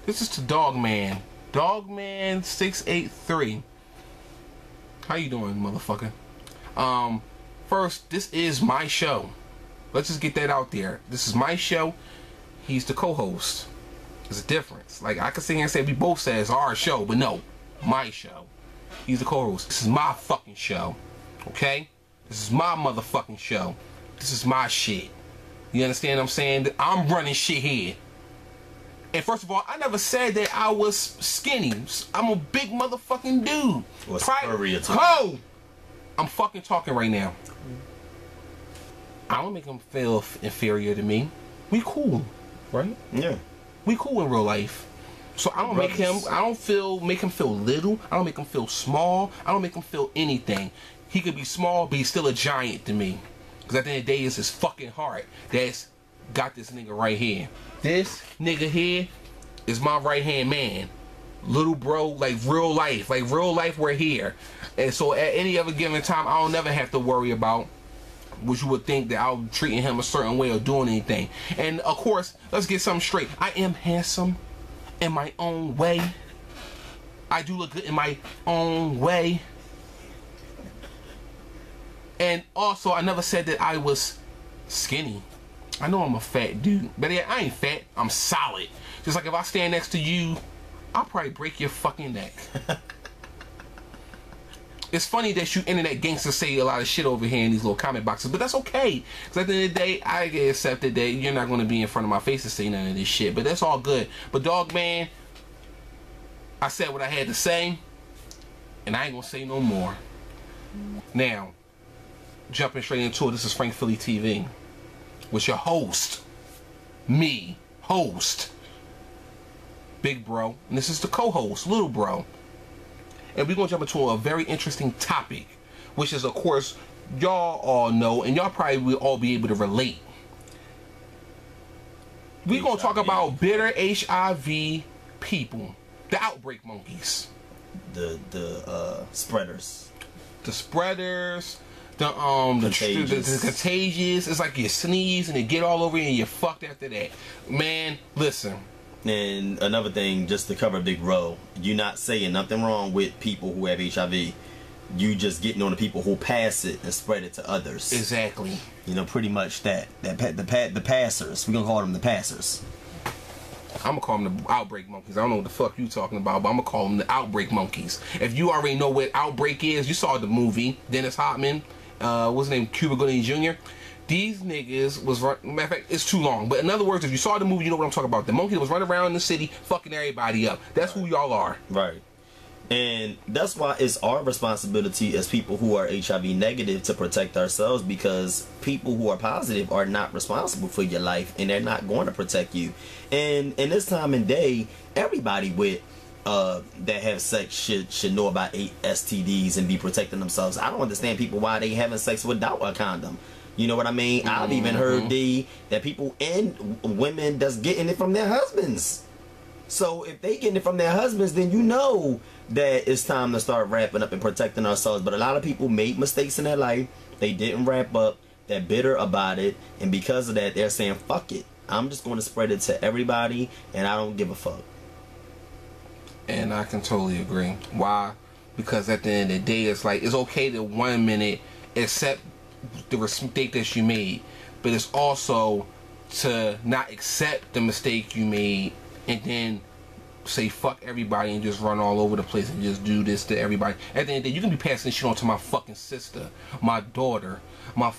This is to Dogman. Dogman683. How you doing, motherfucker? First, this is my show. Let's just get that out there. This is my show. He's the co-host. There's a difference. Like, I could sit here and say we both say it's our show, but no, my show. He's the co-host. This is my fucking show. Okay? This is my motherfucking show. This is my shit. You understand what I'm saying? I'm running shit here. And first of all, I never said that I was skinny. I'm a big motherfucking dude. Oh! I'm fucking talking right now. I don't make him feel inferior to me. We cool, right? Yeah. We cool in real life. So I don't make him feel little. I don't make him feel small. I don't make him feel anything. He could be small, but he's still a giant to me. Because at the end of the day, it's his fucking heart that's got this nigga right here. This nigga here is my right hand man. Little bro, like real life. Like real life, we're here. And so at any other given time, I don't never have to worry about what you would think that I'm treating him a certain way or doing anything. And of course, let's get something straight. I am handsome in my own way. I do look good in my own way. And also, I never said that I was skinny. I know I'm a fat dude, but yeah, I ain't fat. I'm solid. Just like if I stand next to you, I'll probably break your fucking neck. It's funny that you internet gangsters say a lot of shit over here in these little comment boxes, but that's okay. Because at the end of the day, I get accepted that you're not going to be in front of my face to say none of this shit, but that's all good. But dog man, I said what I had to say, and I ain't going to say no more. Now, jumping straight into it, this is FrankPhillyTV with your host, me, host, Big Bro, and this is the co-host, Little Bro. And we're going to jump into a very interesting topic, which is, of course, y'all all know, and y'all probably will all be able to relate. We're going to talk about bitter HIV people, the outbreak monkeys. The spreaders. The spreaders, the contagious. It's like you sneeze and it get all over you and you're fucked after that. Man, listen. And another thing, just to cover Big Bro, you're not saying nothing wrong with people who have HIV. You just getting on the people who pass it and spread it to others. Exactly. You know, pretty much that. The passers. We're gonna call them the passers. I'm gonna call them the outbreak monkeys. I don't know what the fuck you talking about, but I'm gonna call them the outbreak monkeys. If you already know what outbreak is, you saw the movie. Dennis Hopman, what's his name, Cuba Gooding Jr. These niggas was matter of fact, it's too long. But in other words, if you saw the movie, you know what I'm talking about. The monkey that was running around in the city, fucking everybody up. That's who y'all are. Right. And that's why it's our responsibility as people who are HIV negative to protect ourselves, because people who are positive are not responsible for your life and they're not going to protect you. And in this time and day, everybody with that have sex should know about STDs and be protecting themselves. I don't understand people why they having sex without a condom. You know what I mean? I've even heard that people and women that's getting it from their husbands. So if they getting it from their husbands, then you know that it's time to start wrapping up and protecting ourselves. But a lot of people made mistakes in their life. They didn't wrap up. They're bitter about it. And because of that, they're saying, fuck it. I'm just going to spread it to everybody, and I don't give a fuck. And I can totally agree. Why? Because at the end of the day, it's like, it's okay to 1 minute accept the mistake that you made, but it's also to not accept the mistake you made and then say fuck everybody and just run all over the place and just do this to everybody. At the end of the day, you can be passing this shit on to my fucking sister, my daughter, my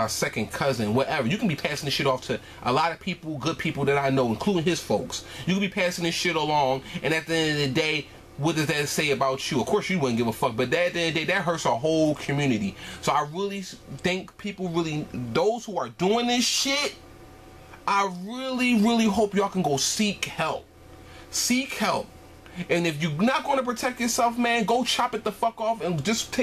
second cousin, whatever. You can be passing this shit off to a lot of people, good people that I know, including his folks. You can be passing this shit along, and at the end of the day, what does that say about you? Of course you wouldn't give a fuck, but at the end of the day, that hurts our whole community. So I really think people really, those who are doing this shit, I really hope y'all can go seek help. Seek help. And if you're not going to protect yourself, man, go chop it the fuck off and just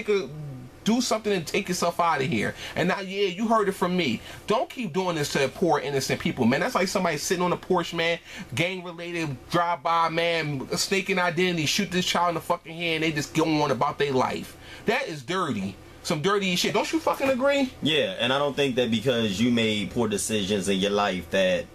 do something and take yourself out of here. And now, yeah, you heard it from me. Don't keep doing this to poor innocent people, man. That's like somebody sitting on the porch, man, gang-related drive-by, man, snaking identity, shoot this child in the fucking head, and they just go on about their life. That is dirty. Some dirty shit. Don't you fucking agree? Yeah, and I don't think that because you made poor decisions in your life that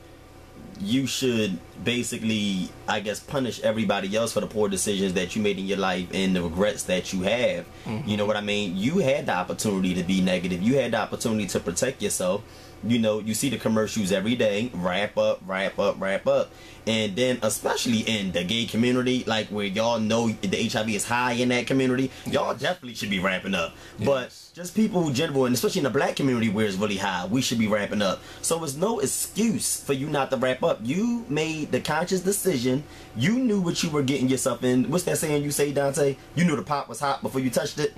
you should basically, I guess, punish everybody else for the poor decisions that you made in your life and the regrets that you have. You know what I mean? You had the opportunity to be negative. You had the opportunity to protect yourself. You know, you see the commercials every day, wrap up, wrap up, wrap up. And then especially in the gay community, like where y'all know the HIV is high in that community, y'all definitely should be ramping up. But just people who general, and especially in the black community where it's really high, we should be ramping up. So it's no excuse for you not to wrap up. You made the conscious decision. You knew what you were getting yourself in. What's that saying you say, Dante? You knew the pot was hot before you touched it.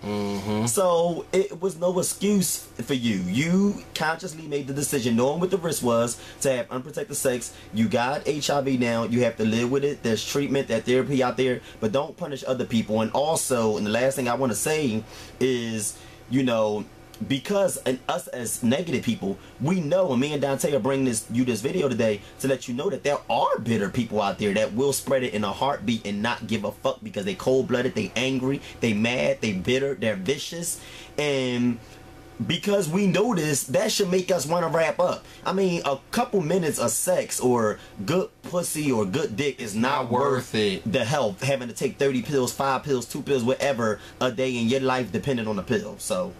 So it was no excuse for you. You consciously made the decision, knowing what the risk was, to have unprotected sex. You got HIV now. You have to live with it. There's treatment, there's therapy out there, but don't punish other people. And also, and the last thing I want to say is, you know, because us as negative people, we know, and me and Dante are bringing this video today to let you know that there are bitter people out there that will spread it in a heartbeat and not give a fuck because they cold-blooded, they angry, they mad, they bitter, they're vicious. And because we know this, that should make us want to wrap up. I mean, a couple minutes of sex or good pussy or good dick is not worth it. The health, having to take 30 pills, 5 pills, 2 pills, whatever a day in your life depending on the pill. So,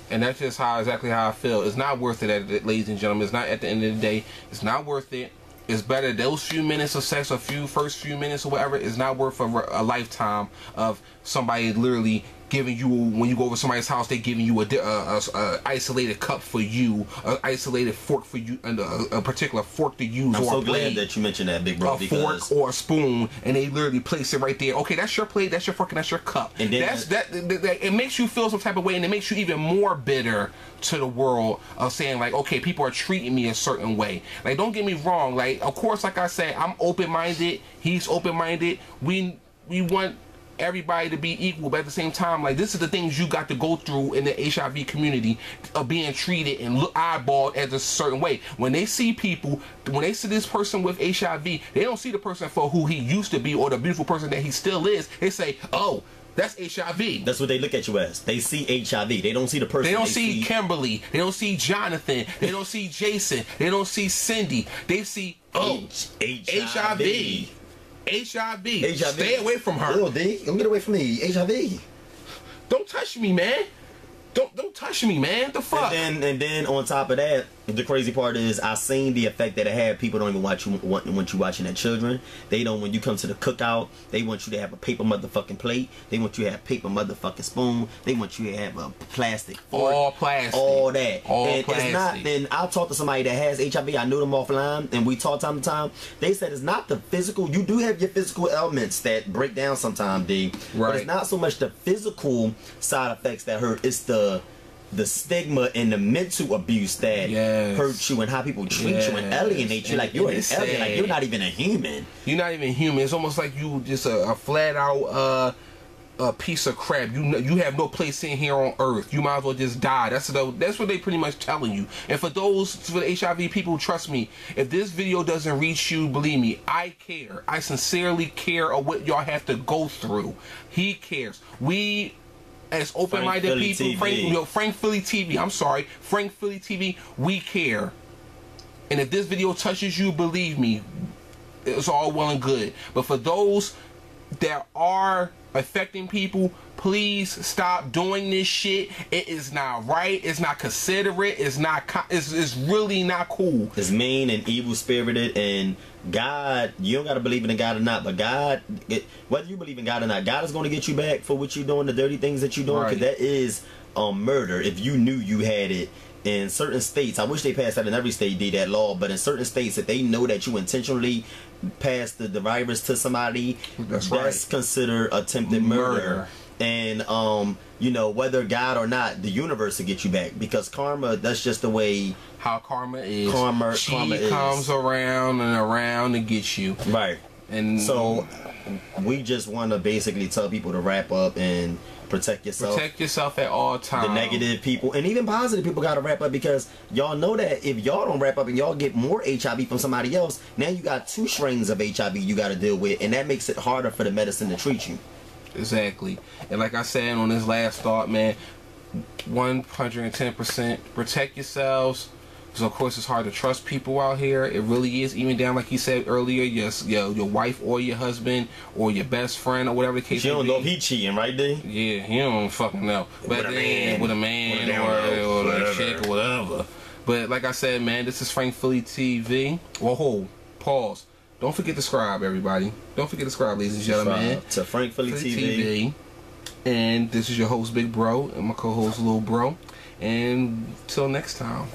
and that's just exactly how I feel. It's not worth it, ladies and gentlemen. It's not, at the end of the day, it's not worth it. It's better those few minutes of sex, first few minutes or whatever, is not worth a lifetime of somebody literally giving you, when you go over somebody's house, they giving you a isolated cup for you, an isolated fork for you, and a particular fork to use. I'm or so a plate, glad that you mentioned that, big bro. A fork or a spoon, and they literally place it right there. Okay, that's your plate, that's your fork, and that's your cup. And then that it makes you feel some type of way, and it makes you even more bitter to the world of saying like, okay, people are treating me a certain way. Like, don't get me wrong. Like, of course, like I said, I'm open-minded. He's open-minded. We want everybody to be equal, but at the same time, like, this is the things you got to go through in the HIV community of being treated and eyeballed as a certain way. When they see people, when they see this person with HIV, they don't see the person for who he used to be or the beautiful person that he still is. They say, oh, that's HIV. That's what they look at you as. They see HIV. They don't see the person. They don't see Kimberly. They don't see Jonathan. They don't see Jason. They don't see Cindy. They see, oh, HIV. HIV. Stay away from her. Little D, don't get away from me. HIV. Don't touch me, man. Don't touch me, man. The fuck. And then on top of that, the crazy part is I seen the effect that it had. People don't even want you watching their children. They don't, when you come to the cookout, they want you to have a paper motherfucking plate. They want you to have paper motherfucking spoon. They want you to have a plastic fork. All plastic. All that. All and plastic. It's not, then I'll talk to somebody that has HIV. I knew them offline and we talk time to time. They said it's not the physical. You do have your physical elements that break down sometimes, D. Right. But it's not so much the physical side effects that hurt. It's the stigma and the mental abuse that hurt you and how people treat you and alienate you. Like, you're an alien. Like, you're not even a human. You're not even human. It's almost like you just a flat out a piece of crap. You have no place in here on earth. You might as well just die. That's what they pretty much telling you. And for the HIV people, trust me, if this video doesn't reach you, believe me, I care. I sincerely care of what y'all have to go through. He cares. We, as open-minded people, FrankPhillyTV, I'm sorry, FrankPhillyTV, we care. And if this video touches you, believe me, it's all well and good. But for those that are affecting people, please stop doing this shit. It is not right. It's not considerate. It's not. It's really not cool. It's mean and evil spirited. And God, you don't gotta believe in God or not, but God, whether you believe in God or not, God is going to get you back for what you're doing, the dirty things that you're doing, because that is murder. If you knew you had it. In certain states, I wish they passed that in every state, did that law, but in certain states, if they know that you intentionally passed the virus to somebody, that's considered attempted murder. And you know, whether God or not, the universe will get you back, because karma, that's just the way how karma is. Karma comes around and around to get you. Right. And so we just want to basically tell people to wrap up and protect yourself. Protect yourself at all times. The negative people and even positive people got to wrap up, because y'all know that if y'all don't wrap up and y'all get more HIV from somebody else, now you got 2 strains of HIV you got to deal with, and that makes it harder for the medicine to treat you. Exactly. And like I said on this last thought, man, 110%, protect yourselves. So of course it's hard to trust people out here. It really is. Even down, like he said earlier, your wife or your husband or your best friend or whatever the case. You may don't be. know if he cheating, right there. Yeah, he don't fucking know. But then with a man or a chick or whatever. But like I said, man, this is Frank Philly TV. Whoa, pause. Don't forget to subscribe, everybody. Don't forget to subscribe, ladies and gentlemen. To Frank Philly TV. And this is your host, Big Bro, and my co-host, Little Bro. And till next time.